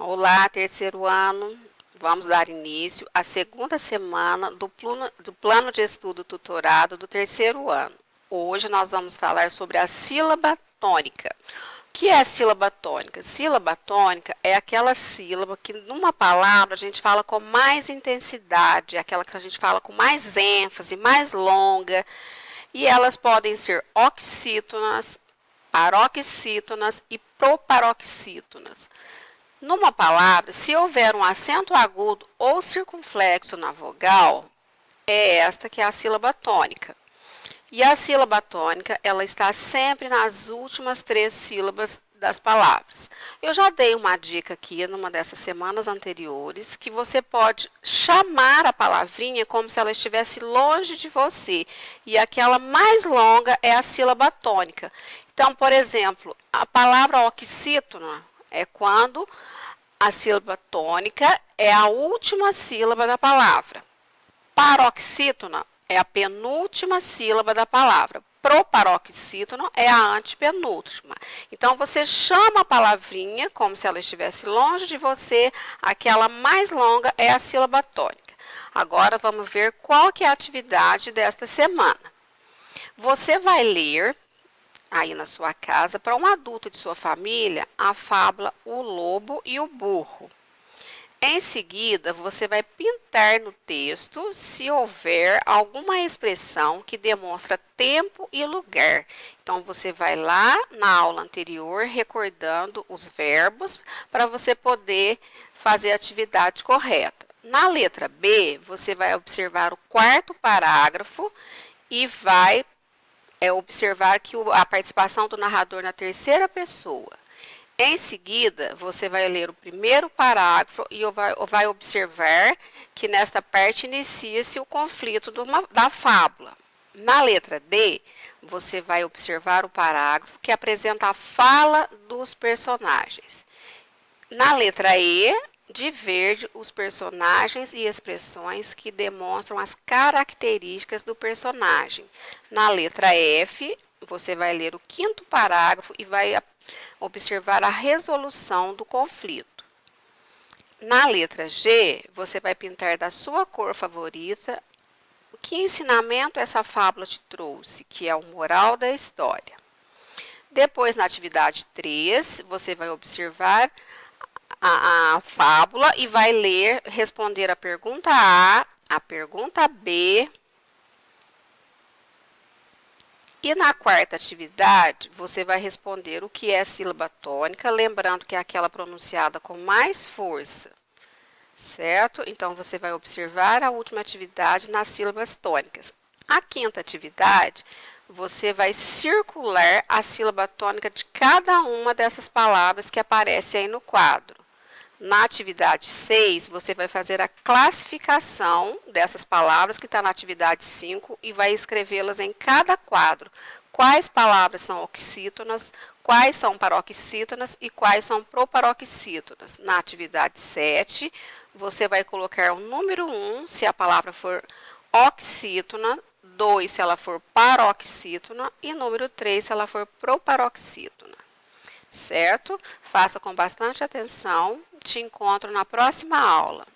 Olá, terceiro ano. Vamos dar início à segunda semana do plano de estudo tutorado do terceiro ano. Hoje nós vamos falar sobre a sílaba tônica. O que é a sílaba tônica? Sílaba tônica é aquela sílaba que numa palavra a gente fala com mais intensidade, é aquela que a gente fala com mais ênfase, mais longa, e elas podem ser oxítonas, paroxítonas e proparoxítonas. Numa palavra, se houver um acento agudo ou circunflexo na vogal, é esta que é a sílaba tônica. E a sílaba tônica, ela está sempre nas últimas 3 sílabas das palavras. Eu já dei uma dica aqui numa dessas semanas anteriores, que você pode chamar a palavrinha como se ela estivesse longe de você. E aquela mais longa é a sílaba tônica. Então, por exemplo, a palavra oxítona é quando a sílaba tônica é a última sílaba da palavra. Paroxítona é a penúltima sílaba da palavra. Proparoxítono é a antepenúltima. Então, você chama a palavrinha como se ela estivesse longe de você. Aquela mais longa é a sílaba tônica. Agora, vamos ver qual que é a atividade desta semana. Você vai ler aí na sua casa, para um adulto de sua família, a fábula O Lobo e o Burro. Em seguida, você vai pintar no texto se houver alguma expressão que demonstra tempo e lugar. Então, você vai lá na aula anterior, recordando os verbos, para você poder fazer a atividade correta. Na letra B, você vai observar o 4º parágrafo e vai observar que a participação do narrador na terceira pessoa. Em seguida, você vai ler o 1º parágrafo e vai observar que nesta parte inicia-se o conflito da fábula. Na letra D, você vai observar o parágrafo que apresenta a fala dos personagens. Na letra E, de verde, os personagens e expressões que demonstram as características do personagem. Na letra F, você vai ler o 5º parágrafo e vai observar a resolução do conflito. Na letra G, você vai pintar da sua cor favorita que ensinamento essa fábula te trouxe, que é o moral da história. Depois, na atividade 3, você vai observar a fábula e vai ler, responder a pergunta A pergunta B. E na 4ª atividade, você vai responder o que é sílaba tônica, lembrando que é aquela pronunciada com mais força, certo? Então, você vai observar a última atividade nas sílabas tônicas. A 5ª atividade, você vai circular a sílaba tônica de cada uma dessas palavras que aparece aí no quadro. Na atividade 6, você vai fazer a classificação dessas palavras que está na atividade 5 e vai escrevê-las em cada quadro. Quais palavras são oxítonas, quais são paroxítonas e quais são proparoxítonas. Na atividade 7, você vai colocar o número 1, se a palavra for oxítona, 2, se ela for paroxítona e número 3, se ela for proparoxítona. Certo? Faça com bastante atenção. Te encontro na próxima aula.